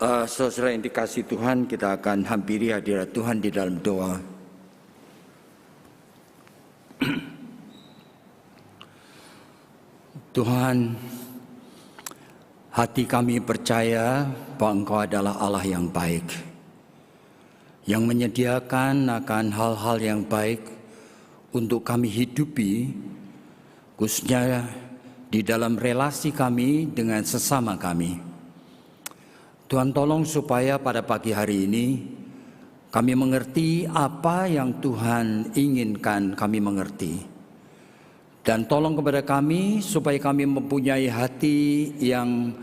Saudara yang dikasihi Tuhan, kita akan hampiri hadirat Tuhan di dalam doa. Tuhan, hati kami percaya bahwa Engkau adalah Allah yang baik, yang menyediakan akan hal-hal yang baik untuk kami hidupi, khususnya di dalam relasi kami dengan sesama kami. Tuhan, tolong supaya pada pagi hari ini kami mengerti apa yang Tuhan inginkan kami mengerti. Dan tolong kepada kami supaya kami mempunyai hati yang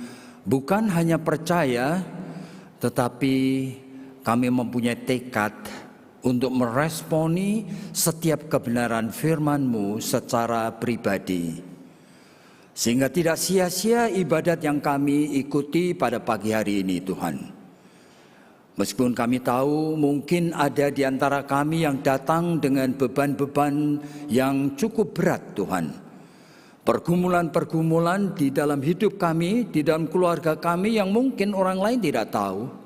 bukan hanya percaya, tetapi kami mempunyai tekad untuk meresponi setiap kebenaran firman-Mu secara pribadi. Sehingga tidak sia-sia ibadat yang kami ikuti pada pagi hari ini, Tuhan. Meskipun kami tahu mungkin ada di antara kami yang datang dengan beban-beban yang cukup berat, Tuhan. Pergumulan-pergumulan di dalam hidup kami, di dalam keluarga kami yang mungkin orang lain tidak tahu.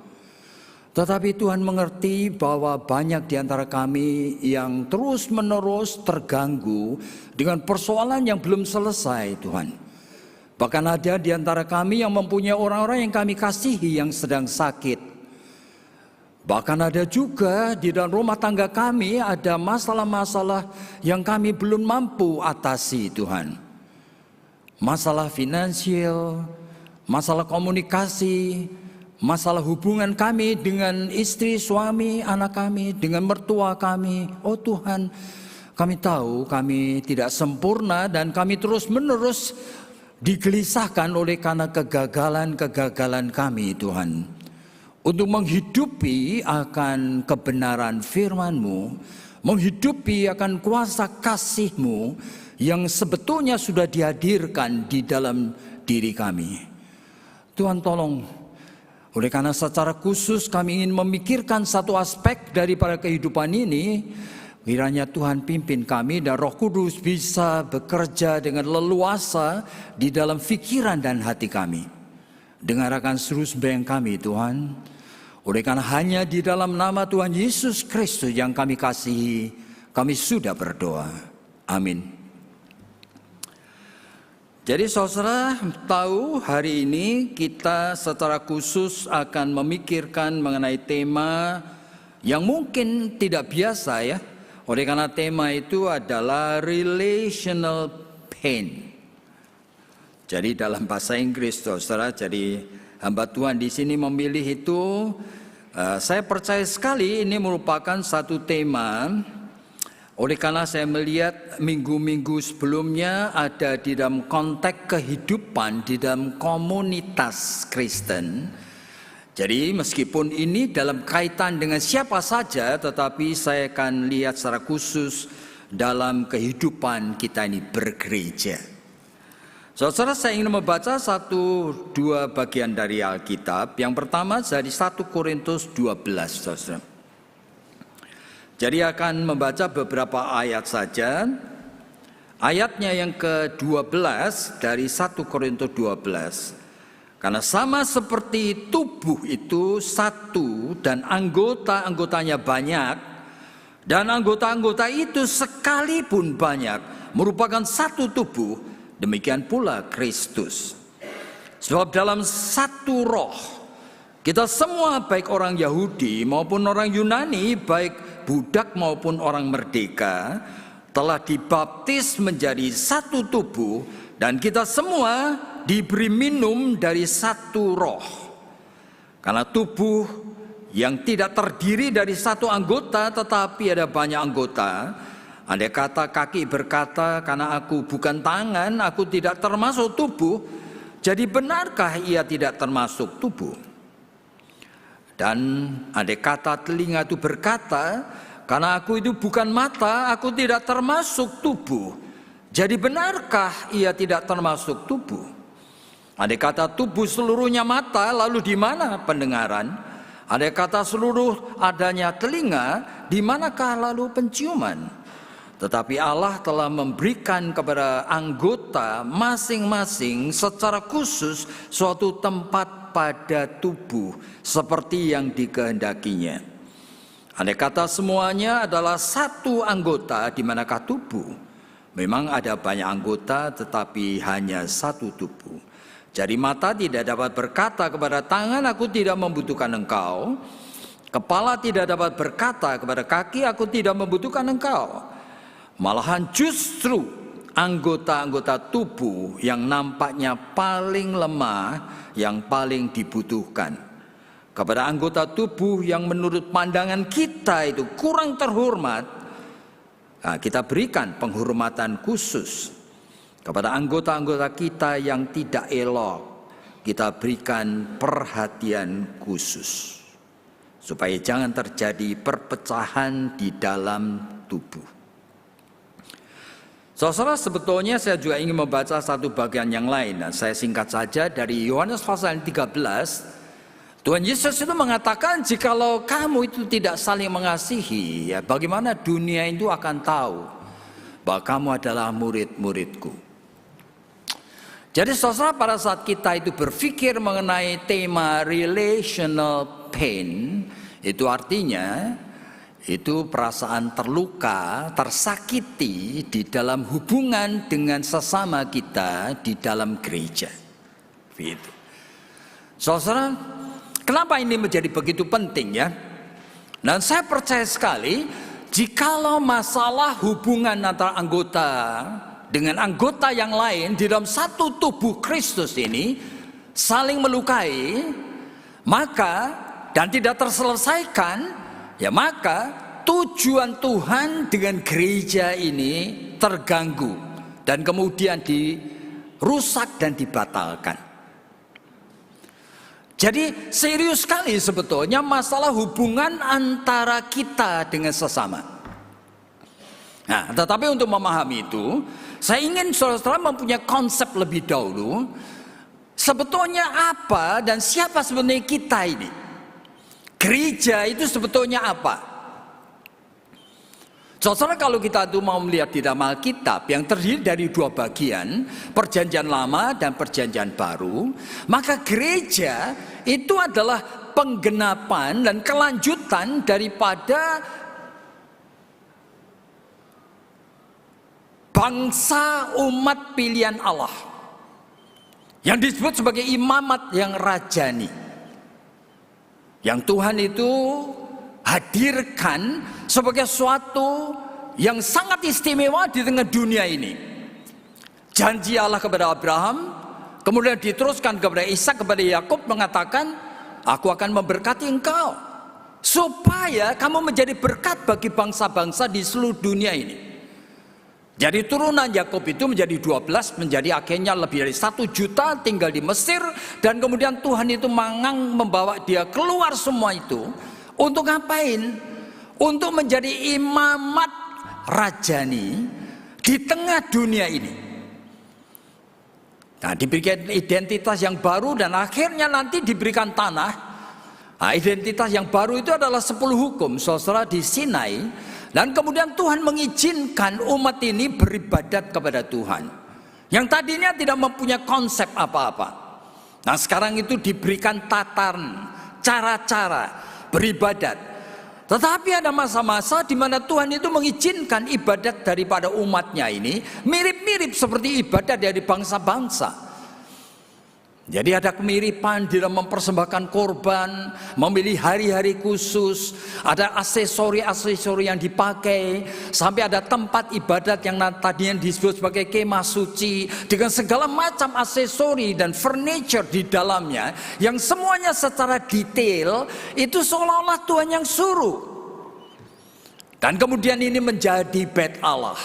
Tetapi Tuhan mengerti bahwa banyak di antara kami yang terus-menerus terganggu dengan persoalan yang belum selesai, Tuhan. Bahkan ada di antara kami yang mempunyai orang-orang yang kami kasihi yang sedang sakit. Bahkan ada juga di dalam rumah tangga kami ada masalah-masalah yang kami belum mampu atasi, Tuhan. Masalah finansial, masalah komunikasi, masalah hubungan kami dengan istri, suami, anak kami, dengan mertua kami. Oh Tuhan, kami tahu kami tidak sempurna dan kami terus-menerus digelisahkan oleh karena kegagalan-kegagalan kami, Tuhan. Untuk menghidupi akan kebenaran firman-Mu, menghidupi akan kuasa kasih-Mu yang sebetulnya sudah dihadirkan di dalam diri kami. Tuhan, tolong. Oleh karena secara khusus kami ingin memikirkan satu aspek daripada kehidupan ini, kiranya Tuhan pimpin kami dan Roh Kudus bisa bekerja dengan leluasa di dalam pikiran dan hati kami. Dengarkan seluruh sembahyang kami, Tuhan. Oleh karena hanya di dalam nama Tuhan Yesus Kristus yang kami kasihi, kami sudah berdoa. Amin. Jadi saudara tahu hari ini kita secara khusus akan memikirkan mengenai tema yang mungkin tidak biasa ya. Oleh karena tema itu adalah relational pain. Jadi dalam bahasa Inggris saudara, jadi hamba Tuhan di sini memilih itu, saya percaya sekali ini merupakan satu tema. Oleh karena saya melihat minggu-minggu sebelumnya ada di dalam konteks kehidupan di dalam komunitas Kristen. Jadi meskipun ini dalam kaitan dengan siapa saja, tetapi saya akan lihat secara khusus dalam kehidupan kita ini bergereja. Saudara, saya ingin membaca dua bagian dari Alkitab. Yang pertama dari 1 Korintus 12, saudara. Jadi akan membaca beberapa ayat saja. Ayatnya yang ke-12 dari 1 Korintus 12. Karena sama seperti tubuh itu satu dan anggota-anggotanya banyak, dan anggota-anggota itu sekalipun banyak merupakan satu tubuh, demikian pula Kristus. Sebab dalam satu roh kita semua, baik orang Yahudi maupun orang Yunani, baik budak maupun orang merdeka, telah dibaptis menjadi satu tubuh, dan kita semua diberi minum dari satu roh. Karena tubuh yang tidak terdiri dari satu anggota tetapi ada banyak anggota. Andai kata kaki berkata, karena aku bukan tangan, aku tidak termasuk tubuh, jadi benarkah ia tidak termasuk tubuh? Dan andai kata telinga itu berkata, karena aku itu bukan mata, aku tidak termasuk tubuh, jadi benarkah ia tidak termasuk tubuh? Andai kata tubuh seluruhnya mata, lalu di mana pendengaran? Andai kata seluruh adanya telinga, di manakah lalu penciuman? Tetapi Allah telah memberikan kepada anggota masing-masing secara khusus suatu tempat pada tubuh seperti yang dikehendakinya. Andai kata semuanya adalah satu anggota, di manakah tubuh? Memang ada banyak anggota tetapi hanya satu tubuh. Jadi mata tidak dapat berkata kepada tangan, aku tidak membutuhkan engkau. Kepala tidak dapat berkata kepada kaki, aku tidak membutuhkan engkau. Malahan justru anggota-anggota tubuh yang nampaknya paling lemah, yang paling dibutuhkan. Kepada anggota tubuh yang menurut pandangan kita itu kurang terhormat, kita berikan penghormatan khusus. Kepada anggota-anggota kita yang tidak elok, kita berikan perhatian khusus. Supaya jangan terjadi perpecahan di dalam tubuh. Saudara, sebetulnya saya juga ingin membaca satu bagian yang lain. Dan saya singkat saja dari Yohanes pasal 13. Tuhan Yesus itu mengatakan, jikalau kamu itu tidak saling mengasihi, ya bagaimana dunia itu akan tahu bahwa kamu adalah murid-muridku. Jadi saudara, pada saat kita itu berpikir mengenai tema relational pain, itu artinya itu perasaan terluka, tersakiti di dalam hubungan dengan sesama kita di dalam gereja. Begitu. Saudara, kenapa ini menjadi begitu penting ya? Dan saya percaya sekali, jikalau masalah hubungan antara anggota dengan anggota yang lain di dalam satu tubuh Kristus ini saling melukai, maka dan tidak terselesaikan, ya maka tujuan Tuhan dengan gereja ini terganggu dan kemudian dirusak dan dibatalkan. Jadi serius sekali sebetulnya masalah hubungan antara kita dengan sesama. Nah, tetapi untuk memahami itu, saya ingin saudara-saudara mempunyai konsep lebih dahulu. Sebetulnya apa dan siapa sebenarnya kita ini? Gereja itu sebetulnya apa? Saudara, kalau kita itu mau melihat di dalam Alkitab yang terdiri dari dua bagian, Perjanjian Lama dan Perjanjian Baru, maka gereja itu adalah penggenapan dan kelanjutan daripada bangsa umat pilihan Allah yang disebut sebagai imamat yang rajani. Yang Tuhan itu hadirkan sebagai suatu yang sangat istimewa di tengah dunia ini. Janji Allah kepada Abraham, kemudian diteruskan kepada Ishak, kepada Yakub, mengatakan, aku akan memberkati engkau, supaya kamu menjadi berkat bagi bangsa-bangsa di seluruh dunia ini. Jadi turunan Yakub itu menjadi 12, menjadi akhirnya lebih dari 1 juta tinggal di Mesir. Dan kemudian Tuhan itu membawa dia keluar semua itu. Untuk ngapain? Untuk menjadi imamat rajani di tengah dunia ini. Nah, diberikan identitas yang baru dan akhirnya nanti diberikan tanah. Nah, identitas yang baru itu adalah 10 hukum, saudara, di Sinai. Dan kemudian Tuhan mengizinkan umat ini beribadat kepada Tuhan. Yang tadinya tidak mempunyai konsep apa-apa. Nah, sekarang itu diberikan tataran, cara-cara beribadat. Tetapi ada masa-masa di mana Tuhan itu mengizinkan ibadat daripada umatnya ini mirip-mirip seperti ibadat dari bangsa-bangsa. Jadi ada kemiripan di dalam mempersembahkan korban, memilih hari-hari khusus, ada aksesori-aksesori yang dipakai, sampai ada tempat ibadat yang tadinya disebut sebagai kemah suci, dengan segala macam aksesori dan furniture di dalamnya, yang semuanya secara detail, itu seolah-olah Tuhan yang suruh. Dan kemudian ini menjadi bait Allah.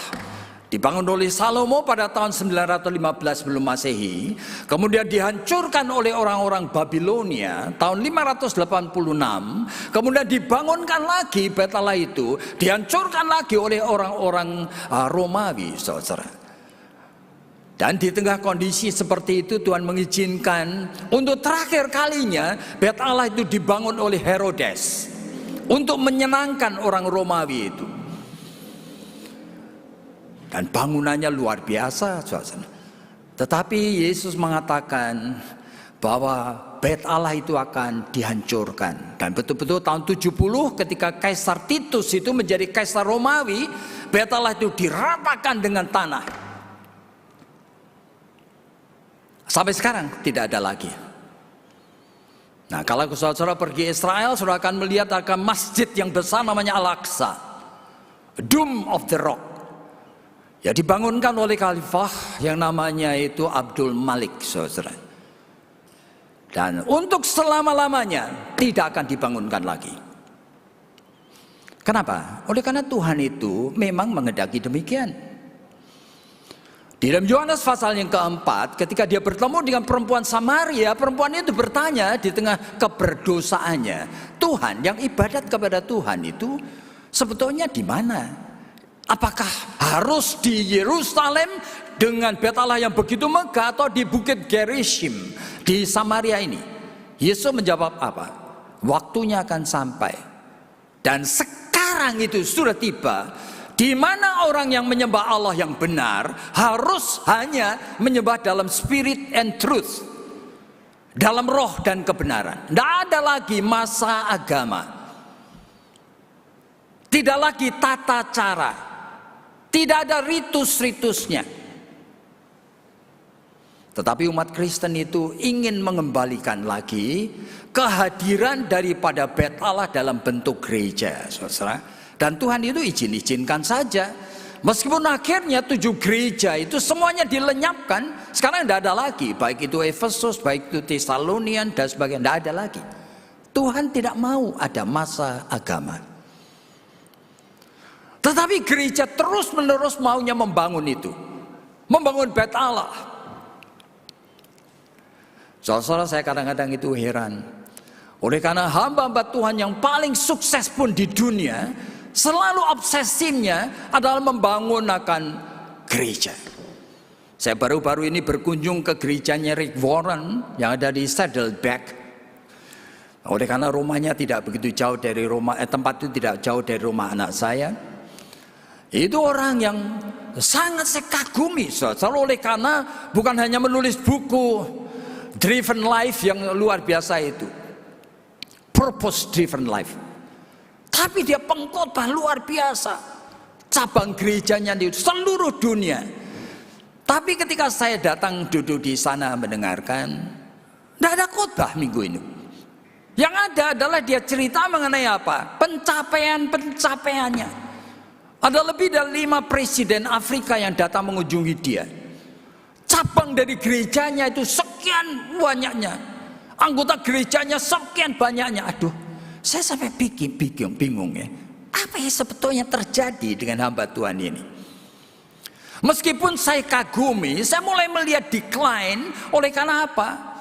Dibangun oleh Salomo pada tahun 915 sebelum Masehi, kemudian dihancurkan oleh orang-orang Babilonia tahun 586, kemudian dibangunkan lagi bait Allah itu, dihancurkan lagi oleh orang-orang Romawi, saudara. Dan di tengah kondisi seperti itu Tuhan mengizinkan untuk terakhir kalinya bait Allah itu dibangun oleh Herodes untuk menyenangkan orang Romawi itu. Dan bangunannya luar biasa, saudara. Tetapi Yesus mengatakan bahwa Bait Allah itu akan dihancurkan. Dan betul-betul tahun 70 ketika Kaisar Titus itu menjadi Kaisar Romawi, Bait Allah itu diratakan dengan tanah. Sampai sekarang tidak ada lagi. Nah, kalau saudara pergi Israel, saudara akan melihat akan masjid yang besar namanya Al-Aqsa, Dome of the Rock. Ya, dibangunkan oleh khalifah yang namanya itu Abdul Malik, saudara. Dan untuk selama-lamanya tidak akan dibangunkan lagi. Kenapa? Oleh karena Tuhan itu memang menghendaki demikian. Di dalam Yohanes pasal yang keempat, ketika dia bertemu dengan perempuan Samaria, perempuan itu bertanya di tengah keberdosaannya, Tuhan yang ibadat kepada Tuhan itu sebetulnya di mana? Apakah harus di Yerusalem dengan Bait Allah yang begitu megah atau di Bukit Gerizim di Samaria ini? Yesus menjawab apa? Waktunya akan sampai dan sekarang itu sudah tiba, di mana orang yang menyembah Allah yang benar harus hanya menyembah dalam spirit and truth, dalam roh dan kebenaran. Tidak ada lagi masa agama, tidak lagi tata cara, tidak ada ritus-ritusnya. Tetapi umat Kristen itu ingin mengembalikan lagi kehadiran daripada Bait Allah dalam bentuk gereja, saudara. Dan Tuhan itu izinkan saja. Meskipun akhirnya 7 gereja itu semuanya dilenyapkan, sekarang tidak ada lagi. Baik itu Efesus, baik itu Tesalonian dan sebagainya, tidak ada lagi. Tuhan tidak mau ada masa agama. Tetapi gereja terus-menerus maunya membangun itu, membangun Bait Allah. Saudara, saya kadang-kadang itu heran. Oleh karena hamba-hamba Tuhan yang paling sukses pun di dunia, selalu obsesinya adalah membangun akan gereja. Saya baru-baru ini berkunjung ke gerejanya Rick Warren yang ada di Saddleback. Oleh karena rumahnya tidak begitu jauh dari rumah, tempat itu tidak jauh dari rumah anak saya. Itu orang yang sangat saya kagumi, saudara, oleh karena bukan hanya menulis buku Driven Life yang luar biasa itu, Purpose Driven Life, tapi dia pengkhotbah luar biasa. Cabang gerejanya di seluruh dunia. Tapi ketika saya datang duduk di sana mendengarkan, tidak ada khotbah minggu ini. Yang ada adalah dia cerita mengenai apa? Pencapaian-pencapaiannya. Ada lebih dari 5 presiden Afrika yang datang mengunjungi dia. Cabang dari gerejanya itu sekian banyaknya. Anggota gerejanya sekian banyaknya. Aduh, saya sampai bingung ya. Apa yang sebetulnya terjadi dengan hamba Tuhan ini? Meskipun saya kagumi, saya mulai melihat decline. Oleh karena apa?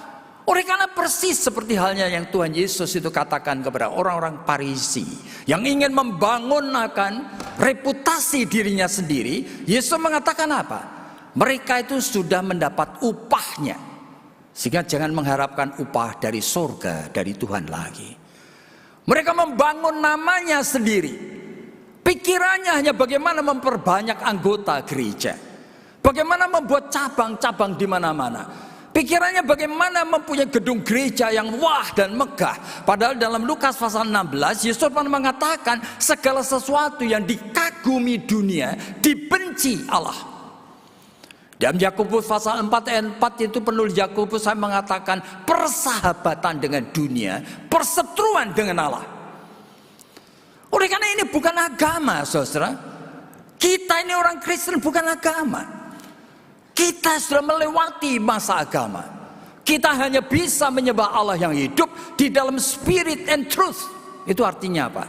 Oleh karena persis seperti halnya yang Tuhan Yesus itu katakan kepada orang-orang Farisi yang ingin membangun akan reputasi dirinya sendiri. Yesus mengatakan apa? Mereka itu sudah mendapat upahnya, sehingga jangan mengharapkan upah dari surga, dari Tuhan lagi. Mereka membangun namanya sendiri. Pikirannya hanya bagaimana memperbanyak anggota gereja, bagaimana membuat cabang-cabang di mana-mana. Pikirannya bagaimana mempunyai gedung gereja yang wah dan megah. Padahal dalam Lukas pasal 16, Yesus pernah mengatakan segala sesuatu yang dikagumi dunia dibenci Allah. Dalam Yakobus pasal 4 ayat 4 itu penulis Yakobus saya mengatakan persahabatan dengan dunia, perseteruan dengan Allah. Oleh karena ini bukan agama, saudara. Kita ini orang Kristen bukan agama. Kita sudah melewati masa agama. Kita hanya bisa menyembah Allah yang hidup di dalam spirit and truth. Itu artinya apa?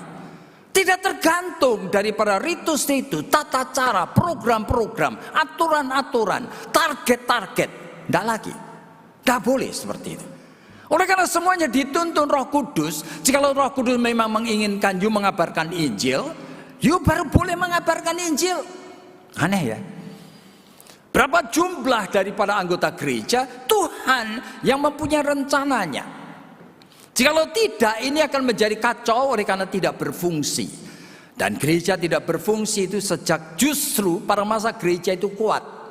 Tidak tergantung daripada ritus-ritus, tata cara, program-program, aturan-aturan, target-target. Tidak lagi. Tidak boleh seperti itu. Oleh karena semuanya dituntun Roh Kudus. Jikalau Roh Kudus memang menginginkan you mengabarkan Injil, you baru boleh mengabarkan Injil. Aneh ya. Berapa jumlah daripada anggota gereja Tuhan yang mempunyai rencananya. Jikalau tidak, ini akan menjadi kacau oleh karena tidak berfungsi. Dan gereja tidak berfungsi itu sejak justru pada masa gereja itu kuat.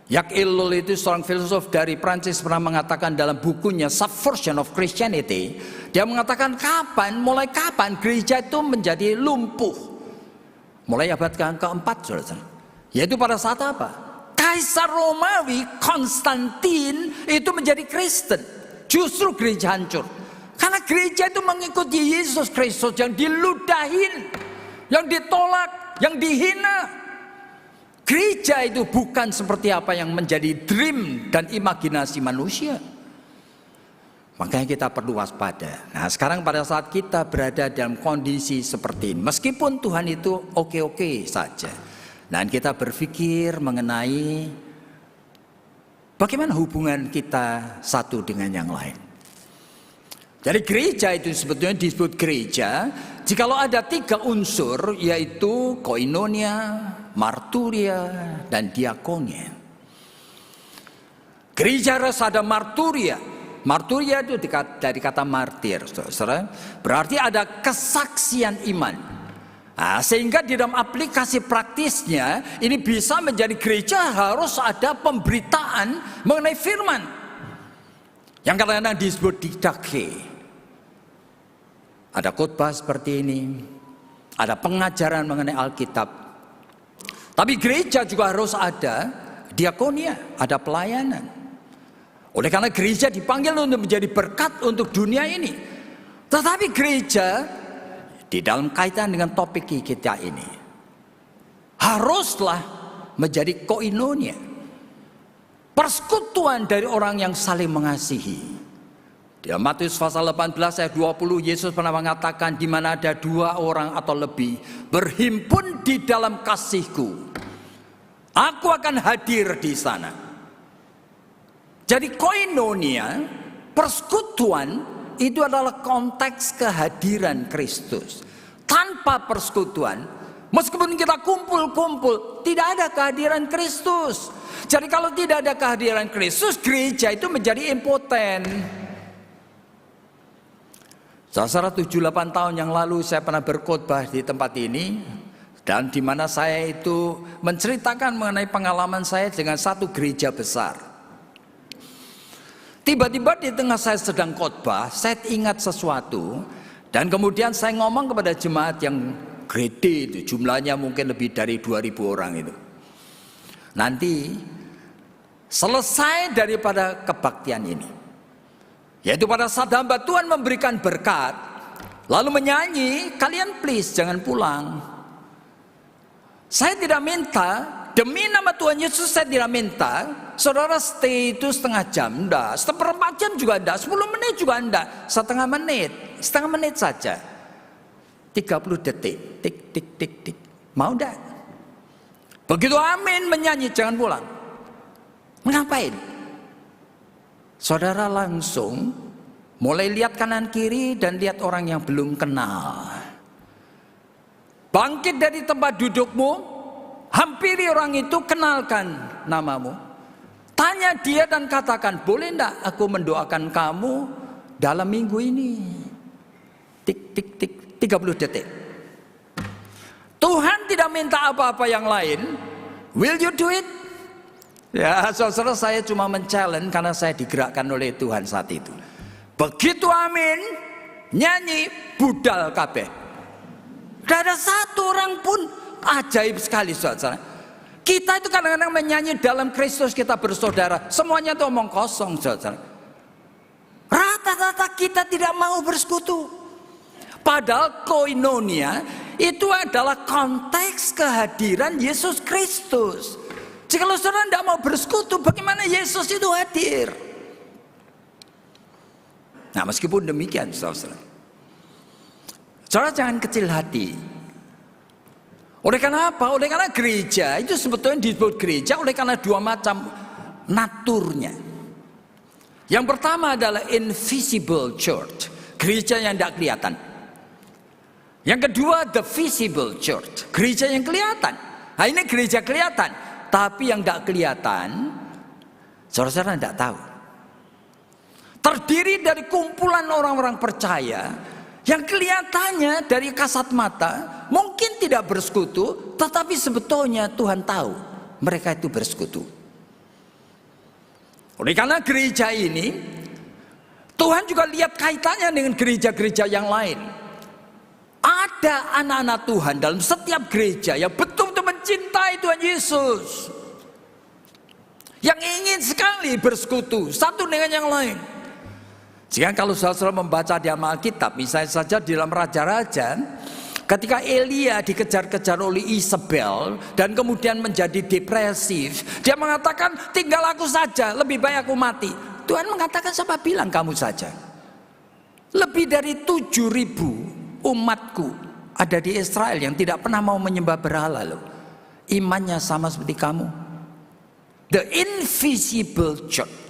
Jacques Ellul itu seorang filsuf dari Prancis pernah mengatakan dalam bukunya Subversion of Christianity, dia mengatakan mulai kapan gereja itu menjadi lumpuh? Mulai abad keempat, saudara. Yaitu pada saat apa? Kaisar Romawi Konstantin itu menjadi Kristen. Justru gereja hancur. Karena gereja itu mengikuti Yesus Kristus yang diludahin, yang ditolak, yang dihina. Gereja itu bukan seperti apa yang menjadi dream dan imajinasi manusia. Makanya kita perlu waspada. Nah, sekarang pada saat kita berada dalam kondisi seperti ini, meskipun Tuhan itu oke-oke saja, dan kita berpikir mengenai bagaimana hubungan kita satu dengan yang lain. Jadi gereja itu sebetulnya disebut gereja jikalau ada 3 unsur, yaitu koinonia, marturia, dan diakonia. Gereja harus ada marturia. Marturia itu dari kata martir, saudara. Berarti ada kesaksian iman. Nah, sehingga di dalam aplikasi praktisnya ini bisa menjadi gereja harus ada pemberitaan mengenai firman. Yang kadang-kadang disebut didake. Ada khotbah seperti ini, ada pengajaran mengenai Alkitab. Tapi gereja juga harus ada diakonia, ada pelayanan. Oleh karena gereja dipanggil untuk menjadi berkat untuk dunia ini. Tetapi gereja di dalam kaitan dengan topik kita ini haruslah menjadi koinonia, persekutuan dari orang yang saling mengasihi. Di Matius pasal 18 ayat 20, Yesus pernah mengatakan, di mana ada 2 orang atau lebih berhimpun di dalam kasihku, aku akan hadir di sana. Jadi koinonia, persekutuan, itu adalah konteks kehadiran Kristus. Tanpa persekutuan, meskipun kita kumpul-kumpul, tidak ada kehadiran Kristus. Jadi kalau tidak ada kehadiran Kristus, gereja itu menjadi impoten. Saudara, 7-8 tahun yang lalu saya pernah berkhotbah di tempat ini, dan di mana saya itu menceritakan mengenai pengalaman saya dengan satu gereja besar. Tiba-tiba di tengah saya sedang khotbah, saya ingat sesuatu, dan kemudian saya ngomong kepada jemaat yang gede itu, jumlahnya mungkin lebih dari 2.000 orang itu. Nanti selesai daripada kebaktian ini, yaitu pada saat hamba Tuhan memberikan berkat, lalu menyanyi, kalian please jangan pulang. Saya tidak minta, demi nama Tuhan Yesus saya tidak minta saudara stay itu setengah jam, enggak, seperempat jam juga enggak, 10 menit juga enggak, setengah menit saja, 30 detik, tik tik tik tik, mau enggak? Begitu amin menyanyi jangan pulang. Mengapain? Saudara langsung mulai lihat kanan kiri dan lihat orang yang belum kenal. Bangkit dari tempat dudukmu, hampiri orang itu, kenalkan namamu. Tanya dia dan katakan, boleh enggak aku mendoakan kamu dalam minggu ini? Tik tik tik, 30 detik. Tuhan tidak minta apa-apa yang lain. Will you do it? Ya, saudara, saya cuma men-challenge karena saya digerakkan oleh Tuhan saat itu. Begitu amin, nyanyi, budal kabeh. Tidak ada satu orang pun. Ajaib sekali, saudara. Kita itu kadang-kadang menyanyi dalam Kristus kita bersaudara, semuanya itu omong kosong, saudara. Rata-rata kita tidak mau bersekutu. Padahal koinonia itu adalah konteks kehadiran Yesus Kristus. Jika saudara tidak mau bersekutu, bagaimana Yesus itu hadir? Nah, meskipun demikian, saudara, jangan kecil hati. Oleh karena apa? Oleh karena gereja itu sebetulnya disebut gereja oleh karena 2 macam naturnya. Yang pertama adalah invisible church, gereja yang tidak kelihatan. Yang kedua, the visible church, gereja yang kelihatan. Nah, ini gereja kelihatan, tapi yang tidak kelihatan, saudara-saudara tidak tahu. Terdiri dari kumpulan orang-orang percaya Yang kelihatannya dari kasat mata mungkin tidak bersekutu, tetapi sebetulnya Tuhan tahu mereka itu bersekutu. Oleh karena gereja ini, Tuhan juga lihat kaitannya dengan gereja-gereja yang lain. Ada anak-anak Tuhan dalam setiap gereja yang betul-betul mencintai Tuhan Yesus, yang ingin sekali bersekutu satu dengan yang lain. Jika kalau saudara membaca di Alkitab, misalnya saja di dalam Raja-Raja, ketika Elia dikejar-kejar oleh Isabel dan kemudian menjadi depresif, dia mengatakan, tinggal aku saja, lebih baik aku mati. Tuhan mengatakan, siapa bilang kamu saja? Lebih dari 7.000 umatku ada di Israel yang tidak pernah mau menyembah berhala loh. Imannya sama seperti kamu. The invisible church.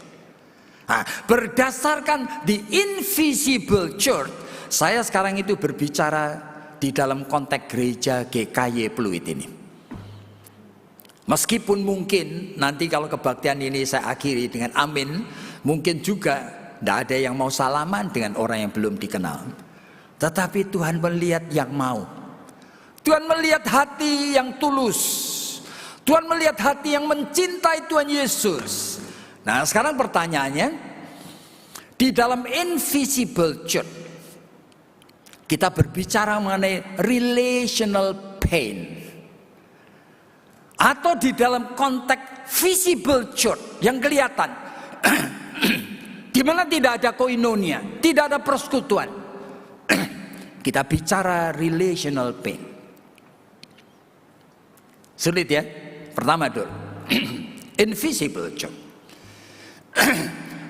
Nah, berdasarkan the invisible church, saya sekarang itu berbicara di dalam konteks gereja GKY Pluit ini. Meskipun mungkin nanti kalau kebaktian ini saya akhiri dengan amin, mungkin juga tidak ada yang mau salaman dengan orang yang belum dikenal. Tetapi Tuhan melihat yang mau. Tuhan melihat hati yang tulus. Tuhan melihat hati yang mencintai Tuhan Yesus. Nah, sekarang pertanyaannya, di dalam invisible church kita berbicara mengenai relational pain, atau di dalam konteks visible church yang kelihatan, di mana tidak ada koinonia, tidak ada persekutuan. Kita bicara relational pain. Sulit ya? Pertama dulu, invisible church.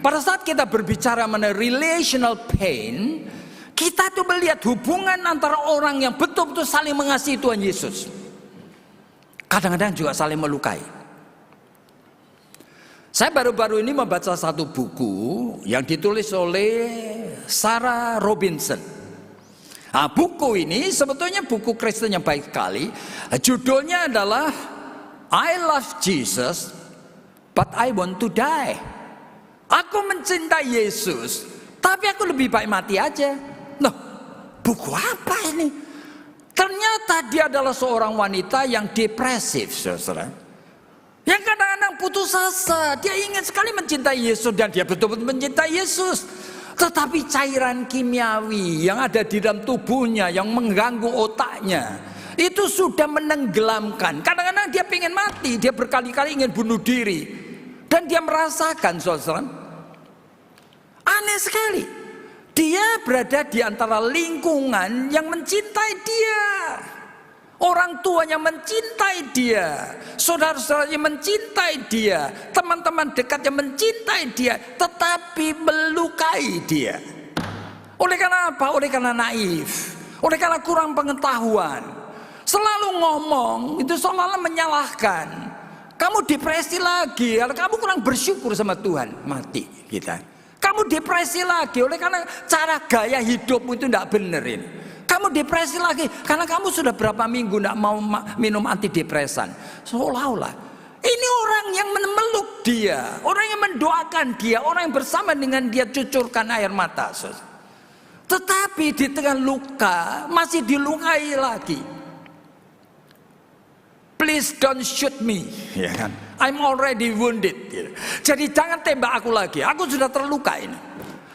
Pada saat kita berbicara mengenai relational pain, kita tuh melihat hubungan antara orang yang betul-betul saling mengasihi Tuhan Yesus, kadang-kadang juga saling melukai. Saya baru-baru ini membaca satu buku yang ditulis oleh Sarah Robinson. Nah, buku ini sebetulnya buku Kristen yang baik sekali. Judulnya adalah I Love Jesus But I Want to Die. Aku mencintai Yesus, tapi aku lebih baik mati aja. Loh, buku apa ini? Ternyata dia adalah seorang wanita yang depresif, saudara. Yang kadang-kadang putus asa. Dia ingin sekali mencintai Yesus dan dia betul-betul mencintai Yesus. Tetapi cairan kimiawi yang ada di dalam tubuhnya, yang mengganggu otaknya, itu sudah menenggelamkan. Kadang-kadang dia ingin mati, dia berkali-kali ingin bunuh diri. Dan dia merasakan, saudara, aneh sekali, dia berada di antara lingkungan yang mencintai dia, orang tuanya mencintai dia, saudara-saudaranya mencintai dia, teman-teman dekatnya mencintai dia, tetapi melukai dia. Oleh karena apa? Oleh karena naif, oleh karena kurang pengetahuan, selalu ngomong itu seolah-olah menyalahkan. Kamu depresi lagi, kamu kurang bersyukur sama Tuhan, mati kita. Kamu depresi lagi oleh karena cara gaya hidupmu itu tidak benar ini. Kamu depresi lagi karena kamu sudah berapa minggu tidak mau minum antidepresan. Seolah-olah ini orang yang memeluk dia, orang yang mendoakan dia, orang yang bersama dengan dia cucurkan air mata. Tetapi di tengah luka masih dilukai lagi. Please don't shoot me, ya kan? I'm already wounded. Jadi jangan tembak aku lagi. Aku sudah terluka ini.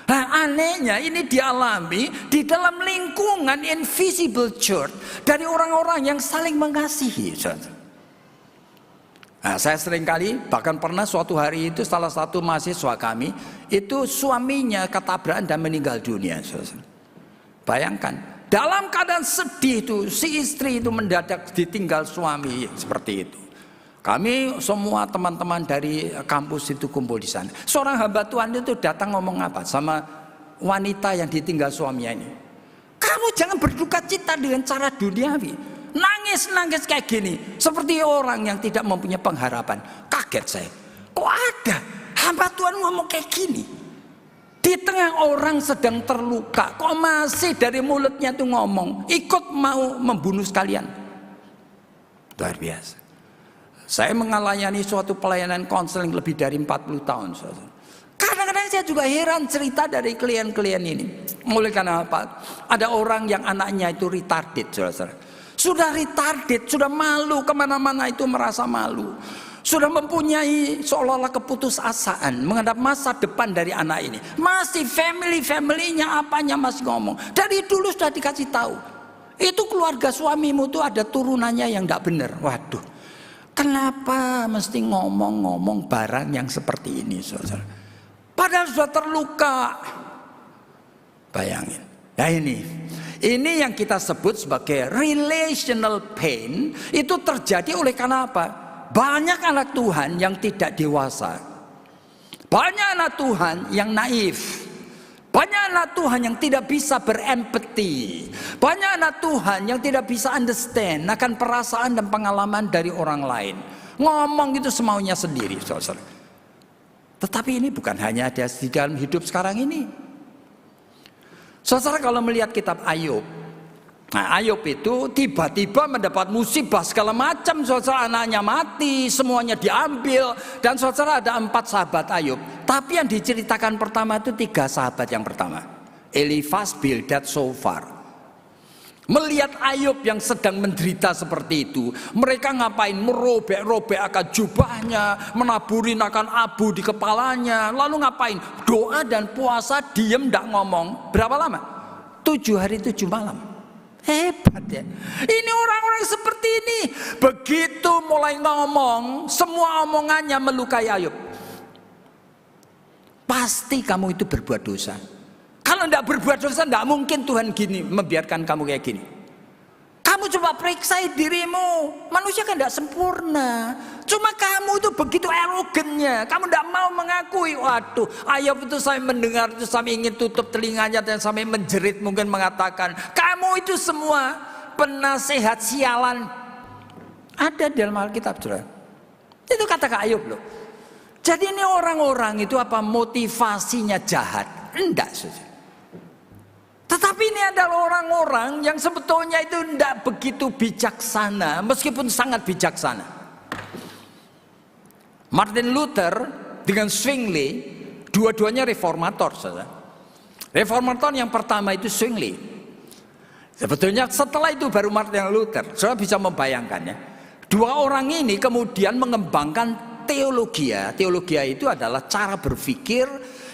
Nah, anehnya ini dialami di dalam lingkungan invisible church dari orang-orang yang saling mengasihi. Nah, saya seringkali bahkan pernah suatu hari itu salah satu mahasiswa kami itu suaminya ketabrakan dan meninggal dunia. Bayangkan. Dalam keadaan sedih itu, si istri itu mendadak ditinggal suami seperti itu. Kami semua teman-teman dari kampus itu kumpul di sana. Seorang hamba Tuhan itu datang ngomong apa sama wanita yang ditinggal suaminya ini. Kamu jangan berduka cita dengan cara duniawi. Nangis-nangis kayak gini. Seperti orang yang tidak mempunyai pengharapan. Kaget saya. Kok ada hamba Tuhan ngomong kayak gini? Di tengah orang sedang terluka, kok masih dari mulutnya tuh ngomong, ikut mau membunuh sekalian. Luar biasa. Saya mengalayani suatu pelayanan konseling lebih dari 40 tahun. Kadang-kadang saya juga heran cerita dari klien-klien ini. Oleh karena apa? Ada orang yang anaknya itu retarded, saudara. Sudah retarded, sudah malu, kemana-mana itu merasa malu. Sudah mempunyai seolah-olah keputusasaan menghadap masa depan dari anak ini. Masih family-nya apanya masih ngomong. Dari dulu sudah dikasih tahu. Itu keluarga suamimu tuh ada turunannya yang tidak benar. Waduh, kenapa mesti ngomong-ngomong barang yang seperti ini, saudara? Padahal sudah terluka. Bayangin. Ya ini yang kita sebut sebagai relational pain. Itu terjadi oleh karena apa? Banyak anak Tuhan yang tidak dewasa. Banyak anak Tuhan yang naif. Banyak anak Tuhan yang tidak bisa berempati. Banyak anak Tuhan yang tidak bisa understand akan perasaan dan pengalaman dari orang lain. Ngomong itu semaunya sendiri, saudara. Tetapi ini bukan hanya ada di dalam hidup sekarang ini. Saudara, kalau melihat kitab Ayub, nah, Ayub itu tiba-tiba mendapat musibah segala macam, saudara, anaknya mati, semuanya diambil, dan saudara ada 4 sahabat Ayub. Tapi yang diceritakan pertama itu 3 sahabat yang pertama, Elifaz, Bildad, Sofar. Melihat Ayub yang sedang menderita seperti itu, mereka ngapain? Merobek-robek akan jubahnya, menaburin akan abu di kepalanya, lalu ngapain? Doa dan puasa, diem tidak ngomong. Berapa lama? 7 hari 7 malam. Hebat ya. Ini orang-orang seperti ini. Begitu mulai ngomong, semua omongannya melukai Ayub. Pasti kamu itu berbuat dosa. Kalau tidak berbuat dosa, tidak mungkin Tuhan gini membiarkan kamu kayak gini. Kamu coba periksa dirimu. Manusia kan tidak sempurna. Cuma kamu itu begitu erogennya. Kamu tidak mau mengakui. Waduh, Ayub itu sampai mendengar itu sampai ingin tutup telinganya dan sampai menjerit, mungkin mengatakan, kamu itu semua penasehat sialan. Ada di dalam Alkitab, saudara. Itu kata Ayub loh. Jadi ini orang-orang itu apa motivasinya jahat? Enggak, saudara. Tetapi ini adalah orang-orang yang sebetulnya itu tidak begitu bijaksana, meskipun sangat bijaksana. Martin Luther dengan Zwingli, dua-duanya reformator, saudara. Reformator yang pertama itu Zwingli. Sebetulnya setelah itu baru Martin Luther. Saudara bisa membayangkannya. 2 orang ini kemudian mengembangkan teologi. Teologi itu adalah cara berpikir,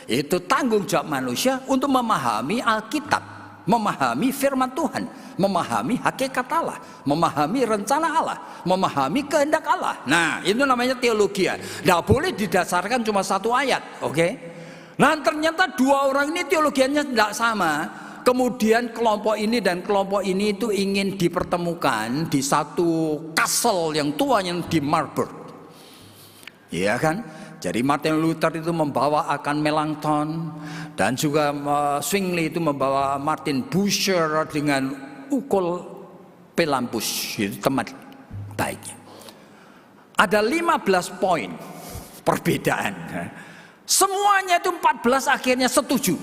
itu tanggung jawab manusia untuk memahami Alkitab, memahami firman Tuhan, memahami hakikat Allah, memahami rencana Allah, memahami kehendak Allah. Nah, itu namanya teologi. Tidak boleh didasarkan cuma 1 ayat, oke? Nah, ternyata 2 orang ini teologianya tidak sama. Kemudian kelompok ini dan kelompok ini itu ingin dipertemukan di satu castle yang tua yang di Marburg. Iya kan? Jadi Martin Luther itu membawa akan Melanchthon, dan juga Zwingli itu membawa Martin Bucer dengan ukul Pelampus, itu teman baiknya. Ada 15 poin perbedaan. Semuanya itu 14 akhirnya setuju.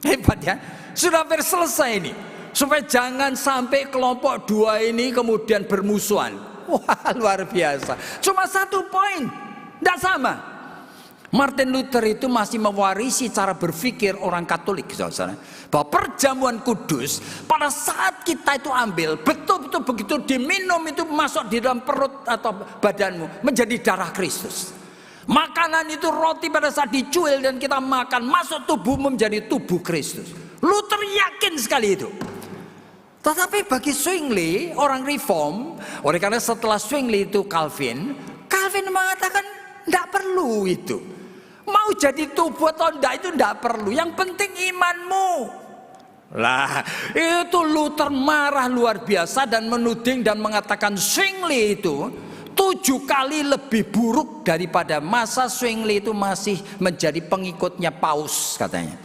Hebat ya. Sudah hampir selesai ini. Supaya jangan sampai kelompok 2 ini kemudian bermusuhan. Wah, luar biasa. Cuma 1 poin. Tidak sama. Martin Luther itu masih mewarisi cara berpikir orang Katolik, saudara. Bahwa perjamuan kudus pada saat kita itu ambil, betul-betul begitu diminum itu masuk di dalam perut atau badanmu menjadi darah Kristus. Makanan itu roti pada saat dicuil dan kita makan masuk tubuhmu menjadi tubuh Kristus. Luther yakin sekali itu. Tetapi bagi Zwingli, orang reform, oleh karena setelah Zwingli itu Calvin mengatakan tidak perlu itu. Mau jadi tubuh atau tidak itu tidak perlu. Yang penting imanmu. Lah, itu Luther marah luar biasa dan menuding dan mengatakan Zwingli itu 7 kali lebih buruk daripada masa Zwingli itu masih menjadi pengikutnya Paus, katanya.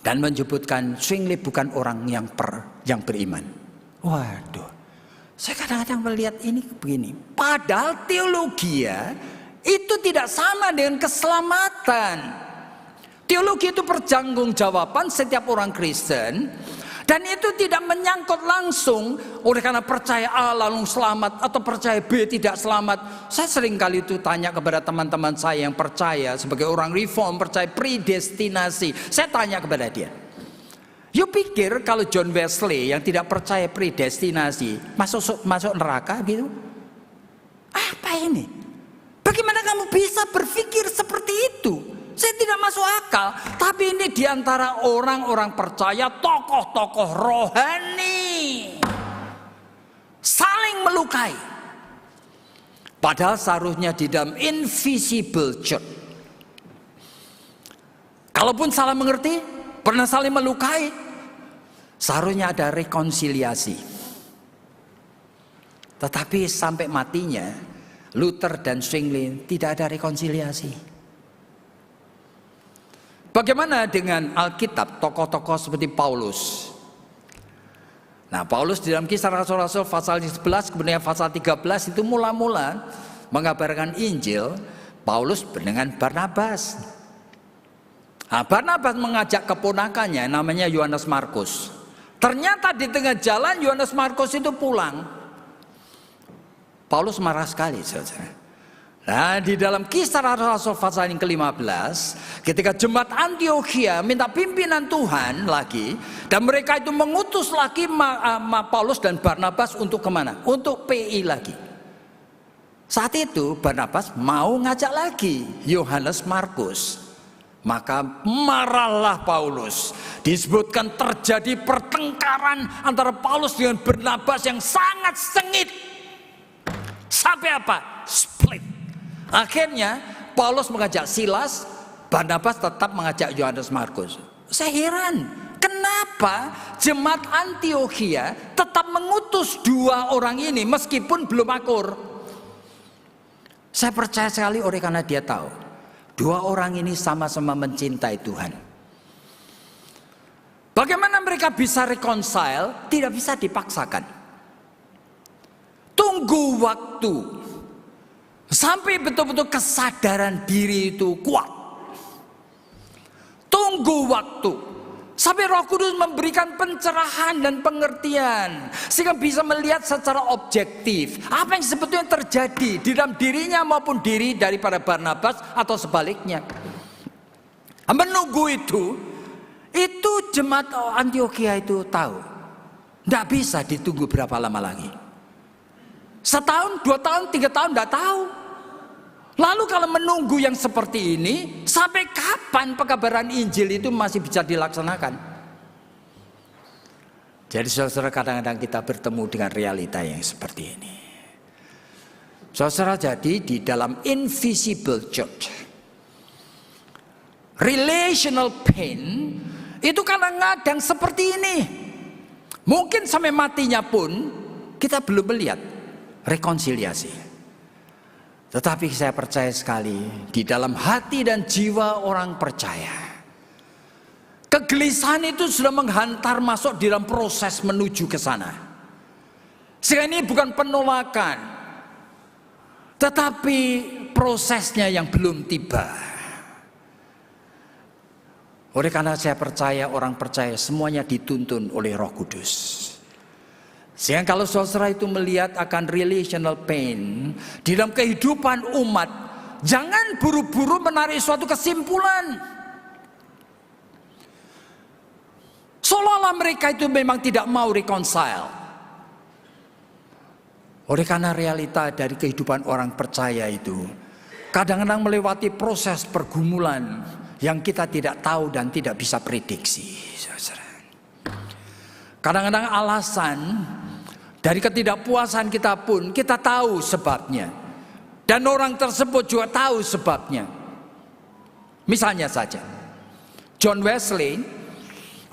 Dan menyebutkan Zwingli bukan orang yang beriman. Waduh, saya kadang-kadang melihat ini begini. Padahal teologi itu tidak sama dengan keselamatan. Teologi itu pertanggungjawaban setiap orang Kristen. Dan itu tidak menyangkut langsung oleh karena percaya A lalu selamat atau percaya B tidak selamat. Saya sering kali itu tanya kepada teman-teman saya yang percaya sebagai orang reform, percaya predestinasi. Saya tanya kepada dia, you pikir kalau John Wesley yang tidak percaya predestinasi masuk neraka gitu? Apa ini? Bagaimana kamu bisa berpikir seperti itu? Saya tidak masuk akal. Tapi ini diantara orang-orang percaya, tokoh-tokoh rohani saling melukai. Padahal seharusnya di dalam invisible church, kalaupun salah mengerti, pernah saling melukai, seharusnya ada rekonsiliasi. Tetapi sampai matinya Luther dan Zwingli tidak ada rekonsiliasi. Bagaimana dengan Alkitab, tokoh-tokoh seperti Paulus? Nah, Paulus di dalam Kisah Rasul-Rasul pasal 11 kemudian pasal 13 itu mula-mula mengabarkan Injil Paulus dengan Barnabas. Nah, Barnabas mengajak keponakannya namanya Yohanes Markus. Ternyata di tengah jalan Yohanes Markus itu pulang. Paulus marah sekali, saudara. Nah, di dalam Kisah Rasul pasal yang ke-15, ketika jemaat Antiokhia minta pimpinan Tuhan lagi, dan mereka itu mengutus lagi Paulus dan Barnabas untuk kemana? Untuk PI lagi. Saat itu Barnabas mau ngajak lagi Yohanes Markus. Maka marahlah Paulus. Disebutkan terjadi pertengkaran antara Paulus dengan Barnabas yang sangat sengit. Sampai apa? Split. Akhirnya Paulus mengajak Silas, Barnabas tetap mengajak Yohanes Markus. Saya heran, kenapa jemaat Antiokhia tetap mengutus dua orang ini meskipun belum akur. Saya percaya sekali oleh karena dia tahu dua orang ini sama-sama mencintai Tuhan. Bagaimana mereka bisa reconcile? Tidak bisa dipaksakan. Tunggu waktu sampai betul-betul kesadaran diri itu kuat. Tunggu waktu sampai Roh Kudus memberikan pencerahan dan pengertian sehingga bisa melihat secara objektif apa yang sebetulnya terjadi di dalam dirinya maupun diri daripada Barnabas atau sebaliknya. Menunggu itu jemaat Antiokhia itu tahu tidak bisa ditunggu berapa lama lagi. Setahun, 2 tahun, 3 tahun tidak tahu. Lalu kalau menunggu yang seperti ini, sampai kapan pekabaran Injil itu masih bisa dilaksanakan? Jadi saudara, kadang-kadang kita bertemu dengan realita yang seperti ini. Saudara, jadi di dalam invisible church, relational pain itu kadang-kadang seperti ini. Mungkin sampai matinya pun kita belum melihat rekonsiliasi. Tetapi saya percaya sekali di dalam hati dan jiwa orang percaya, kegelisahan itu sudah menghantar masuk di dalam proses menuju ke sana. Sehingga ini bukan penolakan, tetapi prosesnya yang belum tiba. Oleh karena saya percaya orang percaya semuanya dituntun oleh Roh Kudus. Sehingga kalau saudara itu melihat akan relational pain di dalam kehidupan umat, jangan buru-buru menarik suatu kesimpulan seolah-olah mereka itu memang tidak mau reconcile. Oleh karena realita dari kehidupan orang percaya itu kadang-kadang melewati proses pergumulan yang kita tidak tahu dan tidak bisa prediksi. Kadang-kadang alasan dari ketidakpuasan kita pun kita tahu sebabnya. Dan orang tersebut juga tahu sebabnya. Misalnya saja John Wesley,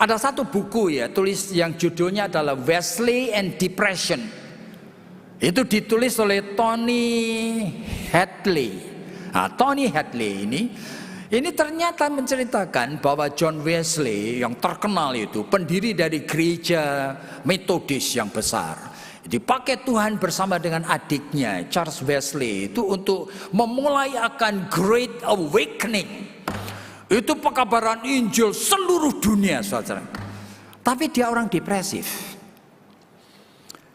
ada satu buku tulis yang judulnya adalah Wesley and Depression. Itu ditulis oleh Tony Hadley. Nah, Tony Hadley ini ternyata menceritakan bahwa John Wesley yang terkenal itu pendiri dari gereja Metodis yang besar. Dipakai Tuhan bersama dengan adiknya Charles Wesley itu untuk memulai akan Great Awakening. Itu pekabaran Injil seluruh dunia, saudara. Tapi dia orang depresif.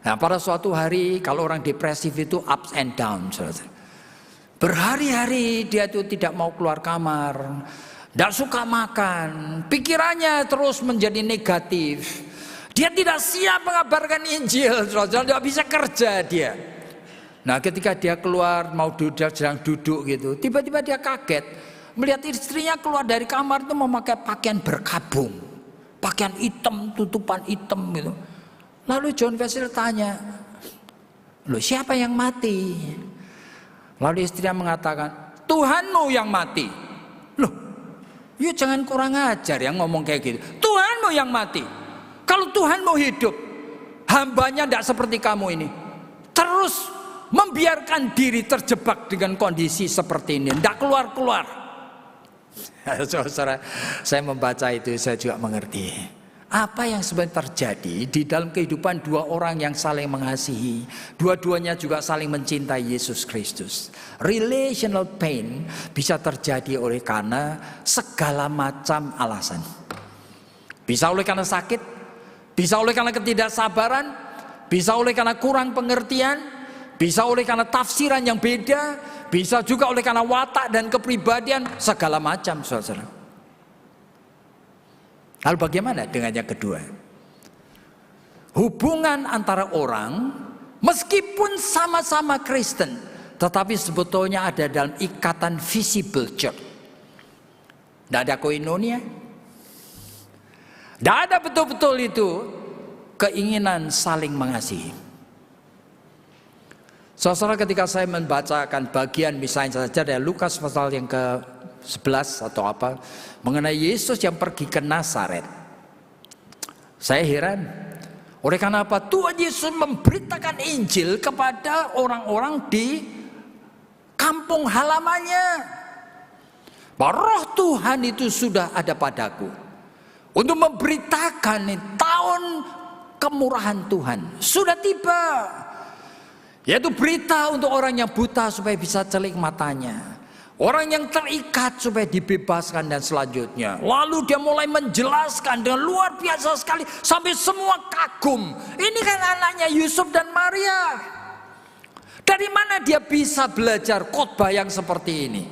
Nah, pada suatu hari kalau orang depresif itu ups and down. Berhari-hari dia itu tidak mau keluar kamar, tidak suka makan, pikirannya terus menjadi negatif. Dia tidak siap mengabarkan Injil, tidak bisa kerja dia. Nah, ketika dia keluar mau sedang duduk gitu, tiba-tiba dia kaget melihat istrinya keluar dari kamar itu memakai pakaian berkabung, pakaian hitam, tutupan hitam gitu. Lalu John Wesley tanya, loh siapa yang mati? Lalu istrinya mengatakan, Tuhanmu yang mati. Loh, ya jangan kurang ajar yang ngomong kayak gitu. Tuhanmu yang mati. Kalau Tuhanmu hidup, hambanya tidak seperti kamu ini. Terus membiarkan diri terjebak dengan kondisi seperti ini, tidak keluar-keluar. Saudara, saya membaca itu saya juga mengerti. Apa yang sebenarnya terjadi di dalam kehidupan dua orang yang saling mengasihi, dua-duanya juga saling mencintai Yesus Kristus. Relational pain bisa terjadi oleh karena segala macam alasan. Bisa oleh karena sakit, bisa oleh karena ketidaksabaran, bisa oleh karena kurang pengertian, bisa oleh karena tafsiran yang beda, bisa juga oleh karena watak dan kepribadian, segala macam, saudara. Lalu bagaimana dengan yang kedua? Hubungan antara orang meskipun sama-sama Kristen, tetapi sebetulnya ada dalam ikatan visible church. Tidak ada koinonia. Tidak ada betul-betul itu keinginan saling mengasihi. Saudara, ketika saya membacakan bagian misalnya saja dari Lukas pasal yang ke-11 atau apa mengenai Yesus yang pergi ke Nazaret, saya heran. Oleh karena apa? Tuhan Yesus memberitakan Injil kepada orang-orang di kampung halamannya. Bahwa Roh Tuhan itu sudah ada padaku untuk memberitakan tahun kemurahan Tuhan sudah tiba. Yaitu berita untuk orang yang buta supaya bisa celik matanya, orang yang terikat supaya dibebaskan dan selanjutnya. Lalu dia mulai menjelaskan dengan luar biasa sekali sampai semua kagum. Ini kan anaknya Yusuf dan Maria. Dari mana dia bisa belajar khotbah yang seperti ini?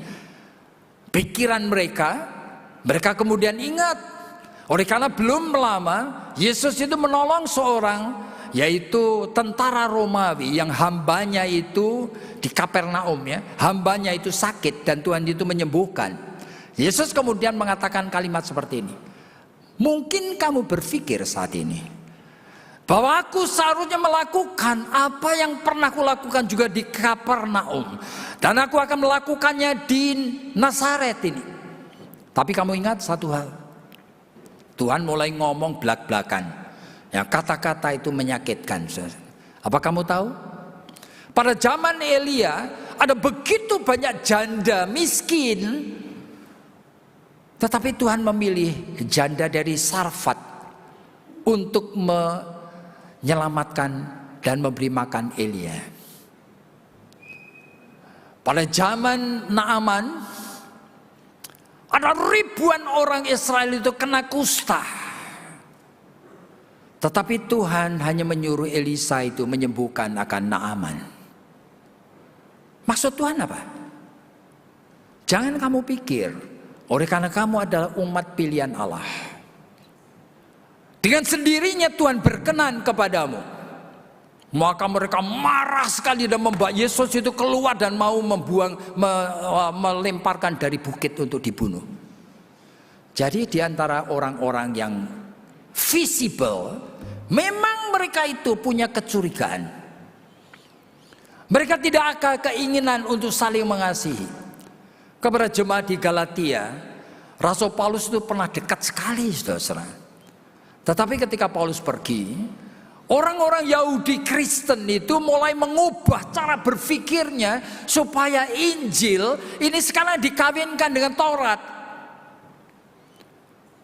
Pikiran mereka kemudian ingat. Oleh karena belum lama Yesus itu menolong seorang, yaitu tentara Romawi yang hambanya itu di Kapernaum ya, hambanya itu sakit dan Tuhan itu menyembuhkan. Yesus kemudian mengatakan kalimat seperti ini. Mungkin kamu berpikir saat ini bahwa aku seharusnya melakukan apa yang pernah kulakukan juga di Kapernaum, dan aku akan melakukannya di Nazaret ini. Tapi kamu ingat satu hal, Tuhan mulai ngomong belak-belakan. Ya, kata-kata itu menyakitkan. Apa kamu tahu? Pada zaman Elia ada begitu banyak janda miskin, tetapi Tuhan memilih janda dari Sarfat untuk menyelamatkan dan memberi makan Elia. Pada zaman Naaman ada ribuan orang Israel itu kena kusta. Tetapi Tuhan hanya menyuruh Elisa itu menyembuhkan akan Naaman. Maksud Tuhan apa? Jangan kamu pikir, oleh karena kamu adalah umat pilihan Allah, dengan sendirinya Tuhan berkenan kepadamu, maka mereka marah sekali dan membawa Yesus itu keluar dan mau melemparkan dari bukit untuk dibunuh. Jadi di antara orang-orang yang visible, memang mereka itu punya kecurigaan. Mereka tidak ada keinginan untuk saling mengasihi. Kepada jemaat di Galatia, Rasul Paulus itu pernah dekat sekali, saudara. Tetapi ketika Paulus pergi, orang-orang Yahudi Kristen itu mulai mengubah cara berpikirnya supaya Injil ini sekarang dikawinkan dengan Taurat.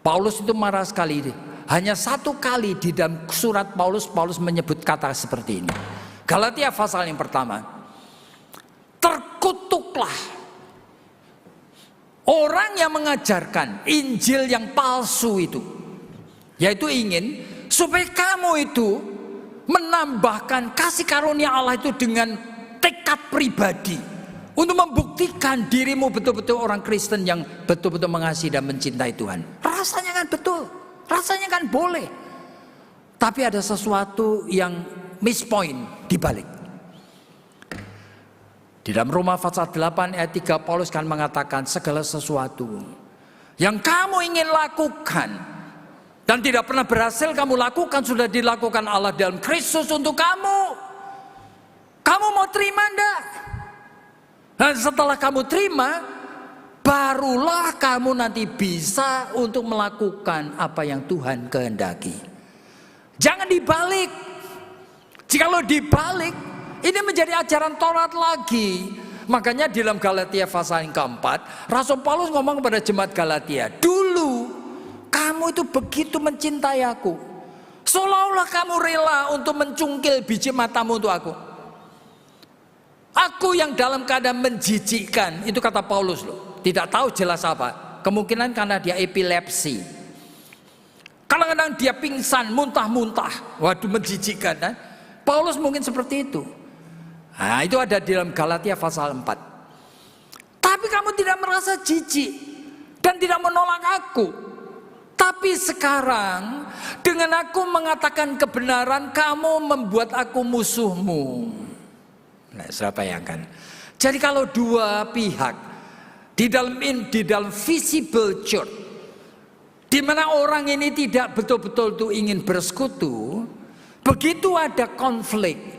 Paulus itu marah sekali. Hanya satu kali di dalam surat Paulus menyebut kata seperti ini. Galatia pasal yang pertama. Terkutuklah orang yang mengajarkan Injil yang palsu itu. Yaitu ingin supaya kamu itu menambahkan kasih karunia Allah itu dengan tekad pribadi untuk membuktikan dirimu betul-betul orang Kristen yang betul-betul mengasihi dan mencintai Tuhan. Rasanya kan betul, rasanya kan boleh. Tapi ada sesuatu yang miss point di balik. Di dalam Roma pasal 8 ayat 3 Paulus kan mengatakan segala sesuatu yang kamu ingin lakukan dan tidak pernah berhasil kamu lakukan sudah dilakukan Allah dalam Kristus untuk kamu. Kamu mau terima enggak? Dan setelah kamu terima, barulah kamu nanti bisa untuk melakukan apa yang Tuhan kehendaki. Jangan dibalik. Jikalau dibalik, ini menjadi ajaran Taurat lagi. Makanya di dalam Galatia pasal yang keempat, Rasul Paulus ngomong kepada jemaat Galatia, dulu kamu itu begitu mencintai aku, seolah-olah kamu rela untuk mencungkil biji matamu untuk aku. Aku yang dalam keadaan menjijikkan, itu kata Paulus loh. Tidak tahu jelas apa, kemungkinan karena dia epilepsi. Kadang-kadang dia pingsan, muntah-muntah. Waduh, menjijikkan kan? Paulus mungkin seperti itu. Nah, itu ada di dalam Galatia pasal 4. Tapi kamu tidak merasa jijik dan tidak menolak aku. Tapi sekarang dengan aku mengatakan kebenaran, kamu membuat aku musuhmu. Nah, saya bayangkan. Jadi kalau dua pihak di dalam visible church, di mana orang ini tidak betul-betul tuh ingin bersekutu, begitu ada konflik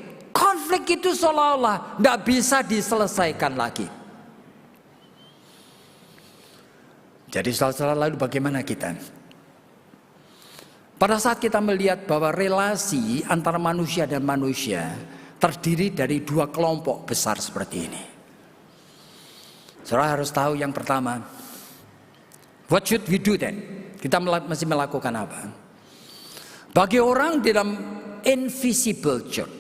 itu seolah-olah tidak bisa diselesaikan lagi. Jadi saudara, lalu bagaimana kita? Pada saat kita melihat bahwa relasi antara manusia dan manusia terdiri dari dua kelompok besar seperti ini. Saudara harus tahu yang pertama, what should we do then? Kita mesti melakukan apa? Bagi orang di dalam invisible church,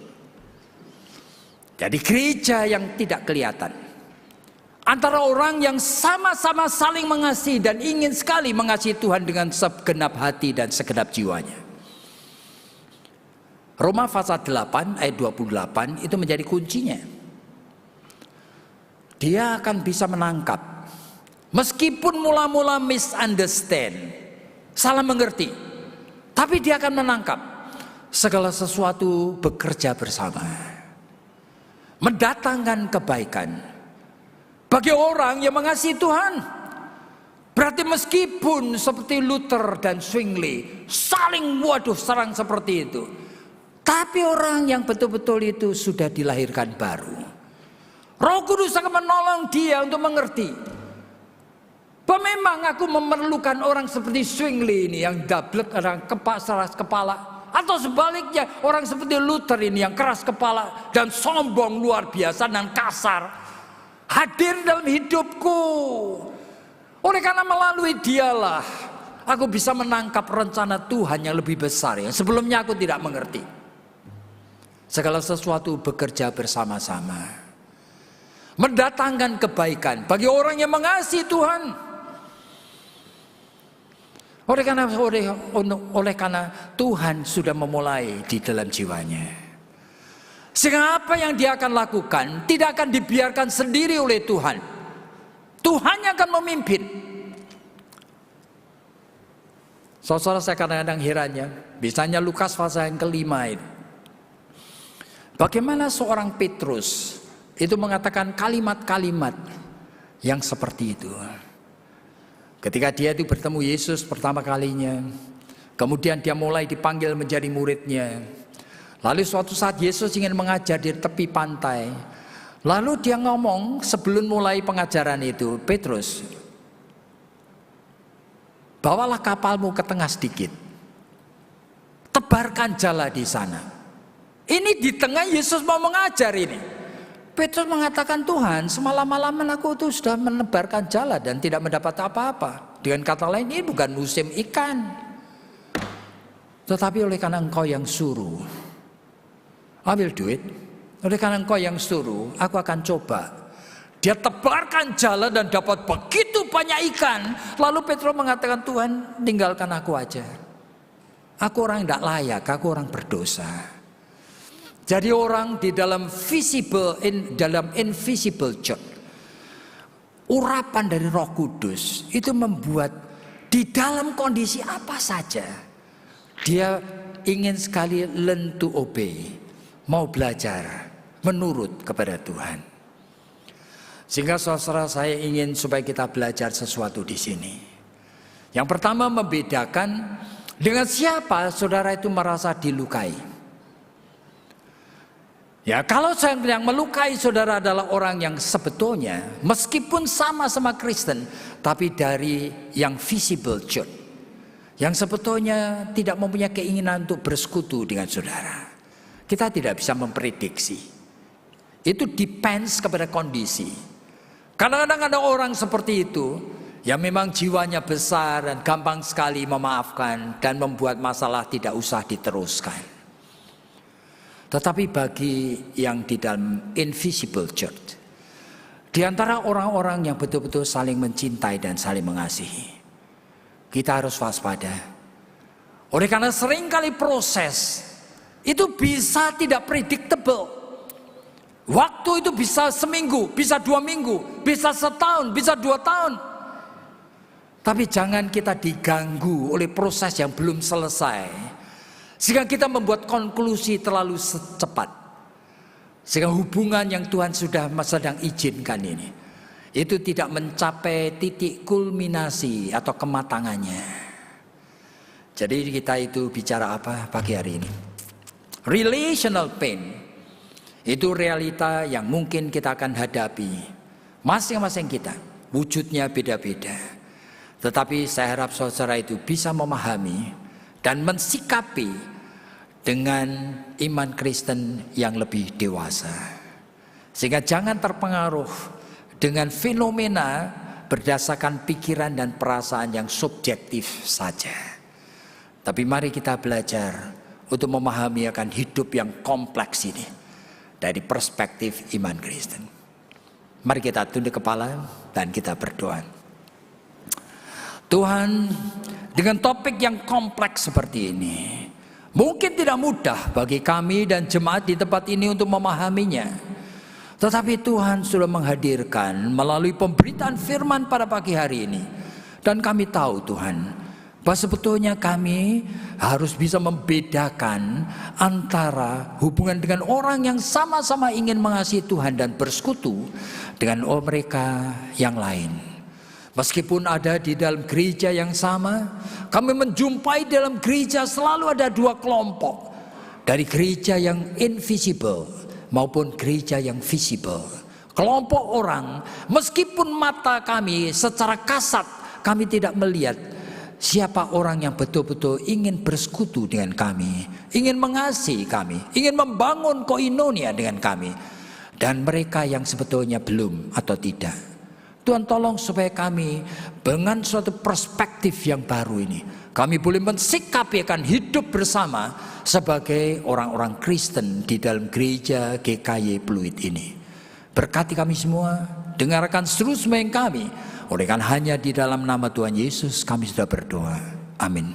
jadi gereja yang tidak kelihatan, antara orang yang sama-sama saling mengasihi dan ingin sekali mengasihi Tuhan dengan segenap hati dan segenap jiwanya. Roma pasal 8 ayat 28 itu menjadi kuncinya. Dia akan bisa menangkap, meskipun mula-mula misunderstand, salah mengerti, tapi dia akan menangkap segala sesuatu bekerja bersama, mendatangkan kebaikan bagi orang yang mengasihi Tuhan. Berarti meskipun seperti Luther dan Zwingli saling serang seperti itu, tapi orang yang betul-betul itu sudah dilahirkan baru. Roh Kudus akan menolong dia untuk mengerti bahwa memang aku memerlukan orang seperti Zwingli ini yang dablek, orang keras kepala, atau sebaliknya orang seperti Luther ini yang keras kepala dan sombong luar biasa dan kasar hadir dalam hidupku. Oleh karena melalui dialah aku bisa menangkap rencana Tuhan yang lebih besar yang sebelumnya aku tidak mengerti. Segala sesuatu bekerja bersama-sama, mendatangkan kebaikan bagi orang yang mengasihi Tuhan. Oleh karena Tuhan sudah memulai di dalam jiwanya, sehingga apa yang dia akan lakukan tidak akan dibiarkan sendiri oleh Tuhan. Tuhan yang akan memimpin. Saudara, saya kadang-kadang herannya, misalnya Lukas pasal yang kelima ini, bagaimana seorang Petrus itu mengatakan kalimat-kalimat yang seperti itu. Ketika dia itu bertemu Yesus pertama kalinya, kemudian dia mulai dipanggil menjadi muridnya. Lalu suatu saat Yesus ingin mengajar di tepi pantai. Lalu dia ngomong sebelum mulai pengajaran itu, Petrus, bawalah kapalmu ke tengah sedikit, tebarkan jala di sana. Ini di tengah Yesus mau mengajar ini. Petrus mengatakan, Tuhan, semalam-malaman aku tuh sudah menebarkan jala dan tidak mendapat apa-apa. Dengan kata lain, ini bukan musim ikan. Tetapi oleh karena engkau yang suruh, I will do it. Oleh karena engkau yang suruh, aku akan coba. Dia tebarkan jala dan dapat begitu banyak ikan. Lalu Petrus mengatakan, Tuhan, tinggalkan aku aja. Aku orang tidak layak, aku orang berdosa. Jadi orang di dalam invisible church, urapan dari Roh Kudus itu membuat di dalam kondisi apa saja dia ingin sekali learn to obey, mau belajar menurut kepada Tuhan. Sehingga saudara, saya ingin supaya kita belajar sesuatu di sini. Yang pertama, membedakan dengan siapa saudara itu merasa dilukai. Ya, kalau yang melukai saudara adalah orang yang sebetulnya meskipun sama-sama Kristen, tapi dari yang visible church, yang sebetulnya tidak mempunyai keinginan untuk bersekutu dengan saudara. Kita tidak bisa memprediksi. Itu depends kepada kondisi. Kadang-kadang ada orang seperti itu yang memang jiwanya besar dan gampang sekali memaafkan dan membuat masalah tidak usah diteruskan. Tetapi bagi yang di dalam invisible church, di antara orang-orang yang betul-betul saling mencintai dan saling mengasihi, kita harus waspada. Oleh karena seringkali proses itu bisa tidak predictable. Waktu itu bisa seminggu, bisa 2 minggu, bisa setahun, bisa 2 tahun. Tapi jangan kita diganggu oleh proses yang belum selesai, sehingga kita membuat konklusi terlalu cepat. Sehingga hubungan yang Tuhan sudah sedang izinkan ini, itu tidak mencapai titik kulminasi atau kematangannya. Jadi kita itu bicara apa pagi hari ini? Relational pain. Itu realita yang mungkin kita akan hadapi masing-masing kita. Wujudnya beda-beda. Tetapi saya harap saudara itu bisa memahami dan mensikapi dengan iman Kristen yang lebih dewasa. Sehingga jangan terpengaruh dengan fenomena berdasarkan pikiran dan perasaan yang subjektif saja. Tapi mari kita belajar untuk memahami akan hidup yang kompleks ini dari perspektif iman Kristen. Mari kita tunduk kepala dan kita berdoa. Tuhan, dengan topik yang kompleks seperti ini, mungkin tidak mudah bagi kami dan jemaat di tempat ini untuk memahaminya. Tetapi Tuhan sudah menghadirkan melalui pemberitaan firman pada pagi hari ini. Dan kami tahu Tuhan, bahwa sebetulnya kami harus bisa membedakan antara hubungan dengan orang yang sama-sama ingin mengasihi Tuhan dan bersekutu dengan mereka yang lain. Meskipun ada di dalam gereja yang sama, kami menjumpai dalam gereja selalu ada 2 kelompok. Dari gereja yang invisible maupun gereja yang visible. Kelompok orang, meskipun mata kami secara kasat kami tidak melihat siapa orang yang betul-betul ingin bersekutu dengan kami, ingin mengasihi kami, ingin membangun koinonia dengan kami, dan mereka yang sebetulnya belum atau tidak. Tuhan tolong supaya kami dengan suatu perspektif yang baru ini, kami boleh mensikapi akan hidup bersama sebagai orang-orang Kristen di dalam gereja GKY Pluit ini. Berkati kami semua, dengarkan seluruh sembahyang kami. Oleh karena hanya di dalam nama Tuhan Yesus kami sudah berdoa. Amin.